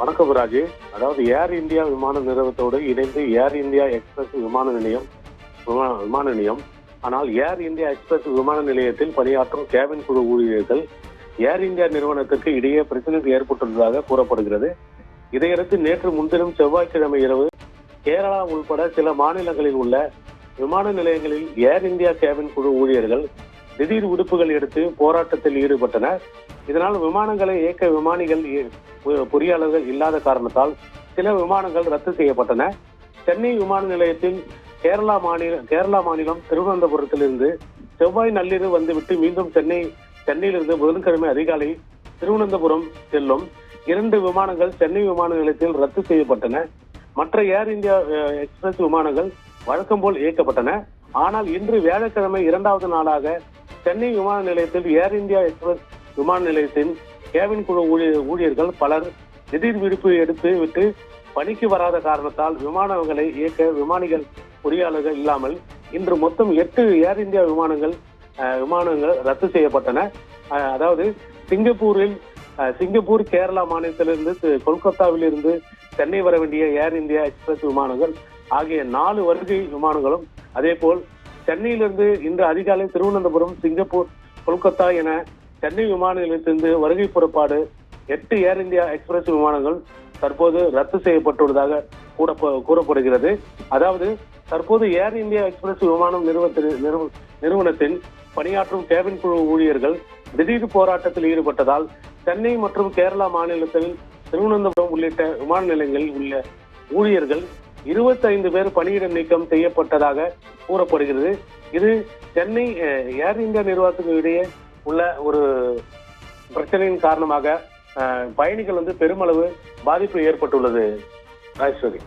வணக்கம் ராஜி. அதாவது ஏர் இந்தியா விமான நிறுவனத்தோடு இணைந்து ஏர் இந்தியா எக்ஸ்பிரஸ் விமான நிலையம். ஆனால் ஏர் இந்தியா எக்ஸ்பிரஸ் விமான நிலையத்தில் பணியாற்றும் கேபின் குழு ஊழியர்கள் ஏர் இந்தியா நிறுவனத்திற்கு இடையே பிரச்சனை ஏற்பட்டுள்ளதாக கூறப்படுகிறது. இதையடுத்து நேற்று முன்தினம் செவ்வாய்க்கிழமை இரவு கேரளா உள்பட சில மாநிலங்களில் உள்ள விமான நிலையங்களில் ஏர் இந்தியா கேபின் குழு ஊழியர்கள் திடீர் விடுப்புகள் எடுத்து போராட்டத்தில் ஈடுபட்டனர். இதனால் விமானங்களை இயக்க விமானிகள் பொறியாளர்கள் இல்லாத காரணத்தால் சில விமானங்கள் ரத்து செய்யப்பட்டன. சென்னை விமான நிலையத்தில் கேரளா மாநிலம் திருவனந்தபுரத்திலிருந்து செவ்வாய் நள்ளிரவு வந்துவிட்டு மீண்டும் சென்னையிலிருந்து புதன்கிழமை அதிகாலை திருவனந்தபுரம் செல்லும் 2 விமானங்கள் சென்னை விமான நிலையத்தில் ரத்து செய்யப்பட்டன. மற்ற ஏர் இந்தியா எக்ஸ்பிரஸ் விமானங்கள் வழக்கம் போல் இயக்கப்பட்டன. ஆனால் இன்று வியாழக்கிழமை 2வது நாளாக சென்னை விமான நிலையத்தில் ஏர் இந்தியா எக்ஸ்பிரஸ் விமான நிலையத்தின் கேபின் குழு ஊழியர்கள் பலர் திடீர் விடுப்பு எடுத்து விட்டு பணிக்கு வராத காரணத்தால் விமானங்களை இயக்க விமானிகள் பொறியாளர்கள் இல்லாமல் இன்று மொத்தம் 8 ஏர் இந்தியா விமானங்கள் ரத்து செய்யப்பட்டன. அதாவது சிங்கப்பூர் கேரளா மாநிலத்திலிருந்து கொல்கத்தாவில் இருந்து சென்னை வர வேண்டிய ஏர் இந்தியா எக்ஸ்பிரஸ் விமானங்கள் ஆகிய 4 வருகை விமானங்களும், அதே போல் சென்னையிலிருந்து இன்று அதிகாலை திருவனந்தபுரம், சிங்கப்பூர், கொல்கத்தா என சென்னை விமான நிலையத்திலிருந்து வருகை புறப்பாடு 8 ஏர் இந்தியா எக்ஸ்பிரஸ் விமானங்கள் தற்போது ரத்து செய்யப்பட்டுள்ளதாக கூறப்படுகிறது. அதாவது தற்போது ஏர் இந்தியா எக்ஸ்பிரஸ் விமானம் நிறுவனத்தின் பணியாற்றும் கேபின் குழு ஊழியர்கள் திடீர் போராட்டத்தில் ஈடுபட்டதால் சென்னை மற்றும் கேரளா மாநிலத்தில் திருவனந்தபுரம் உள்ளிட்ட விமான நிலையங்களில் உள்ள ஊழியர்கள் 25 பேர் பணியிட நீக்கம் செய்யப்பட்டதாக கூறப்படுகிறது. இது சென்னை ஏர் இந்தியா நிர்வாகத்துக்கு இடையே உள்ள ஒரு பிரச்சனையின் காரணமாக பயணிகள் பெருமளவு பாதிப்பு ஏற்பட்டுள்ளது. ராஜேஸ்வரி.